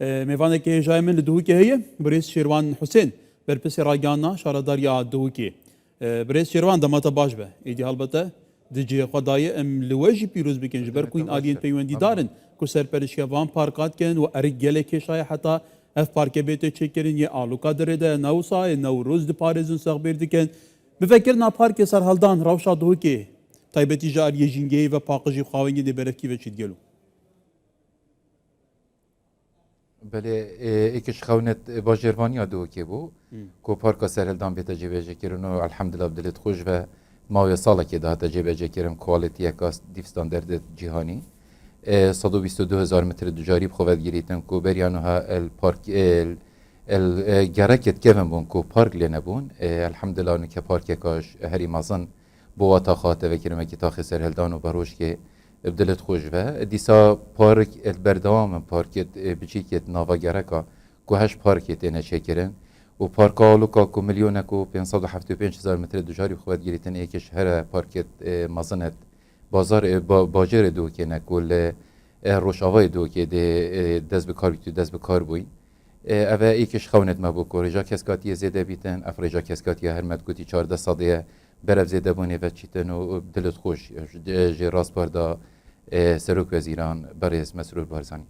میوان که جای من لدوه که هیه بریز شیروان حسین برپس راگانا شاردار یا دوه که بریز شیروان دمات باش به ایدی البته دیجی خدای ام لوجی پیروز بکن جبر کوین آدین پیوندی دارن کو سرپرشی وان پارکات کن و ارگله که شای حتی اف پارک بیت چکرین یه آلوکا درده نوسا نوروز دی پاريزون سخبر دکن بفکر پارک سر هلدان روشا دوه که تایبتی جار یه جنگی و پاقجی خواهنگی دی برکی و چید گلو بله ایکش خونت باجروانی دو که بو کو پارک سرهلدان بیت جیبه کرن و الحمدلله بدلت خوش و ماوی ساله که ده جیبه کرن کوالیتی اکاس دیف استاندارد جهانی 122,000 متر دجاری بخواد گیریتن کو بریانو ها الپارک الگرکت کم بون کو پارک لنبون الحمدلله اون که پارک کاش هری مازن بو تا خاطر وکرم که تا خسر هلدان و بروش که بدلت خوش و دیسا پارک البردوام پارکت بچیکت ناوا گرکا کو هش پارکت نه شکرن و پارک آلوکا کو میلیون کو 575,000 متر دجاری بخواد گیریتن یکیش هر پارکت مازنت بازار باجر دو که نکول روشاوای دو که دست به کار بیتو دست به کار بوی اوه ایکش خونت ما بو کو رجا کسکاتی زیده بیتن اف رجا کسکاتی هر مدگوتی 14 ساده برف زیده بونه و چیتن و دلت خوش جی راست بردا سروک وزیران بریز مسرور بارزانی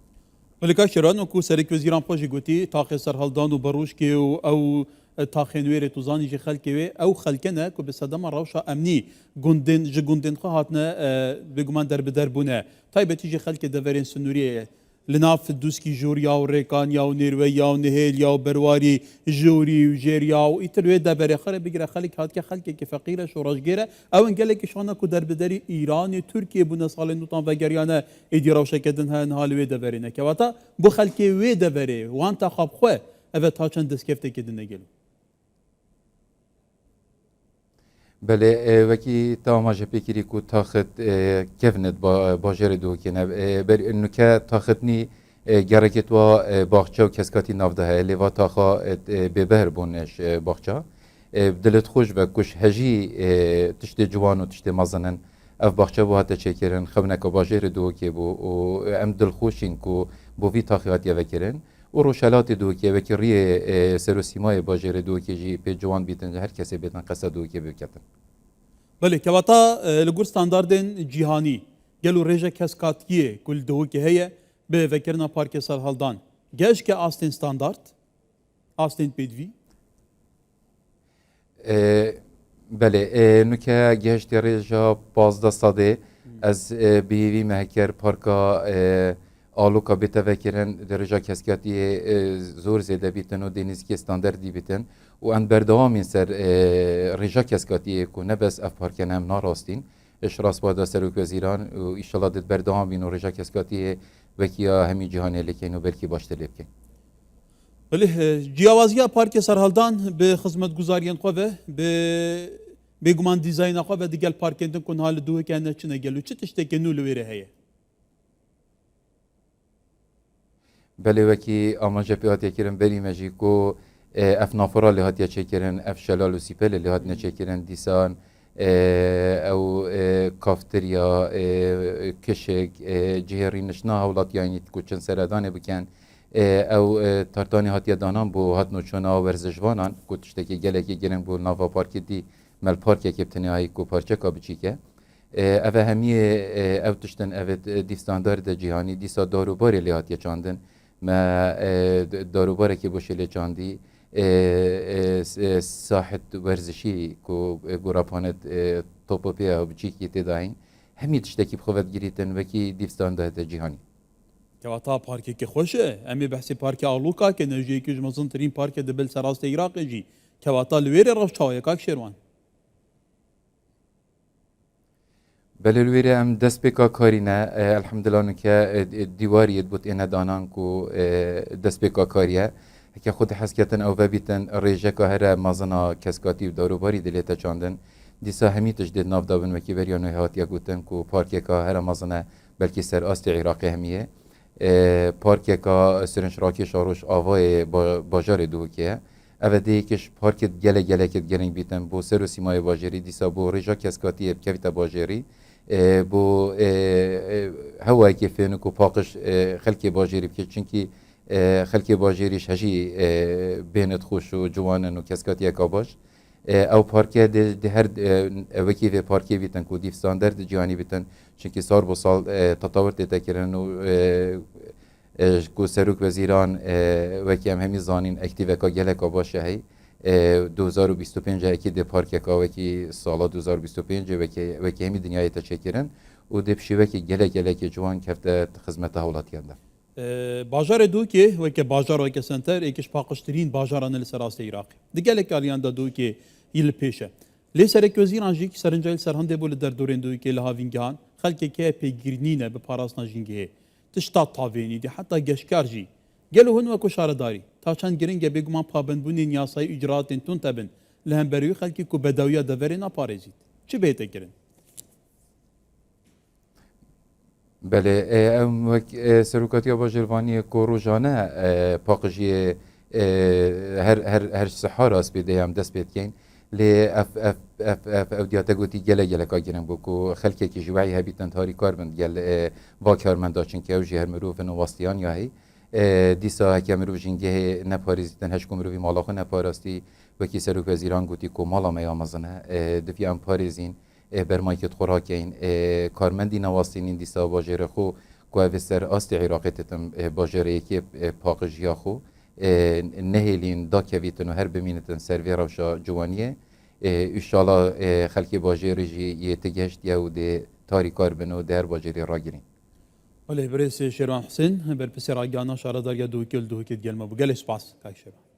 ولی که شران و کو سروک وزیران پاجی گوتی تاخ سر هلدان و بروش که او تاخنویر توزانی جی خلکی و او خلکنه که به صدام روشا امنی گوندن خواهاتنه بگمان در بدر بونه تایبتی جی خلک دورین سنوریه لناف دوسکی جوریا و ریکان یا و نیروی یا و نهیل یا و برواری جوری و جیریا و ایتروی دبری خاله بگیره خلک هات که خلکی که فقیره شوراشگیره او انگله که شانه که در بدری ایران ترکیه بونه سال نوتان و گریانه ایدی روشا کدن ها انحال وی دبرینه که واتا بو خلکی وی دبری وان تا خواب خواه اوه تا چند دسکفته کدن نگلو بله وکی تماج پیکری کو تاخت کفنت باجر دو که نه بر انو که تاختنی گرکت و باغچه و کسکاتی نافده های لیوا تاخا ببهر بونش باغچه دلت خوش و کش هجی تشت جوان و تشت مازنن اف باغچه و هات چکرن خبنه که باجر دو که بو و ام دل خوشین کو بو وی تاخیات یا وکرن و روشلات دو که وکری سر و سیمای باجر دو که جی به جوان بیتن هر کسی بیتن قصد دو که بکتن بله که واتا لگور ستانداردن جیهانی گلو رژه کسکاتیه کل دو که هیه به وکرنا پارک سر هلدان گش که آستین ستاندارد آستین پیدوی بله نوکه گشت رژه 15 ساده از بیوی مهکر پارکا آلوکا بیتا وکرن درجه کسکاتی زور زیده بیتن و دنیزکی استانداردی بیتن و ان بردوامین سر رجا کسکاتی که نبس اف پارکن هم ناراستین اشراس بادا سروک وزیران و ایشالا دید بردوامین و رجا کسکاتی وکیا همی جهانی لکن و بلکی باشته لبکن بله جیاوازی پارک سرهلدان به خدمت گزارین خواه به بگمان دیزاین خواه و دیگل پارکندن کن حال دوه که نچنه گلو چه تشتکی نولو ویره هیه بله وکی آماجه پیاتی کرن بری مجی کو اف نافرا لهات یا چکرن اف شلال و سیپل لهات نچکرن دیسان او کافتریا کشک جهری نشنا هولات یعنی کوچن سردانه بکن او تارتانی هات یا دانان بو هات نوچونا و ورزشوانان کو تشتکی گلکی گرن بو ناوا پارک دی مل پارک که ابتنی های کو پارچه کا بچیکه اوه همیه او تشتن او دی ستاندارد جهانی دیسا داروباری لهات یا چاندن ما داروباره که باشه لچاندی ساحت ورزشی کو گوراپانت توپوپیا و بچیکی تداین همی تشتکی بخواد گیریتن وکی دیفستان ده جهانی که واتا پارکی که خوشه امی بحثی پارک آلوکا که نجی که جمزن ترین پارک دبل سراست عراق جی که واتا لویر روش چاوی کاک شیروان بله لویره ام دست بکا کارینه الحمدلله نکه دیواریت بود اینه دانان کو دست بکا کاریه که خود حسکتن او بیتن ریجه که هر مازنا کسکاتی و داروباری دلیتا چاندن دیسا همی تجدید ناف دابن وکی بریانو هاتیا گوتن کو پارکی که هر مازنا بلکی سر آست عراقی همیه پارکی که سرنش راکی شاروش آوای باجار دو که اوه دیکش پارکت گله کت گرنگ بیتن بو سر و سیمای باجری دیسا بو ریجا کسکاتی بکویت باجری بو هوایی که فینو کو پاقش خلکی باجری بکش چونکی خلکی باجریش هجی بینت خوش و جوانن و کسکاتی کاباش او پارکه ده هر وکی و پارکه بیتن کو دیف استاندارد جهانی بیتن چونکی سال با سال تطور تکرن و کو سروک وزیران وکی هم همی زانین اکتیو کا گله کا باشه هی 2025 اکی ده پارک کا وکی سال 2025 وکی همی دنیای تشکرن و ده بشی وکی گله که جوان کفته خدمت هولاتیان ده باجار دوکی و که باجار و که سنتر یکیش پاکشترین باجاران لسراست عراقی دیگه آلیان دا دوکی یل پیشه لی سرک وزیران جی که سرنجال سرهنده بول در دورین دوکی لحاوینگان خلک که پیگیرنینه به پاراسنا جنگه تشتات تاوینی دی حتی گشکار جی گلو هن و کشارداری تا چند گرنگ بگمان پابندبونی نیاسای اجرات تون تبن لهم بروی خلکی که بدویا دوری نپارزید چه بهته گرن؟ بله سروکاتی باجروانی کوروجانه پاکجی هر سحار است بیده هم دست بید کن لی اف دیاته گویی گله کاگیرن بکو خلکی که جوایی هبیتن تاری کار بند گل با کارمند داشتن که اوجی هر مروف نواستیان یا هی دیسا هکی مروف جنگه نپاریزیدن هشکو مروفی مالاخو نپاراستی وکی سروک وزیران گویی کو مالا میامزنه دفی هم پاریزین برمایکت خوراکین کارمندی نواستین دیسا باجر خو کو سر است عراقی تم باجر کی پاکجیا خو نهلین دا کویتن و هر بمینتن سروی روشا جوانیه انشالله خلکی باجر جی یتگشت یا ده تاری کار بنو در باجری راگیرین ولی برای شیروان حسین بر پسر آگانا شاردار یا دوکیل دوکیت گلما بگل اسپاس کاش شیروان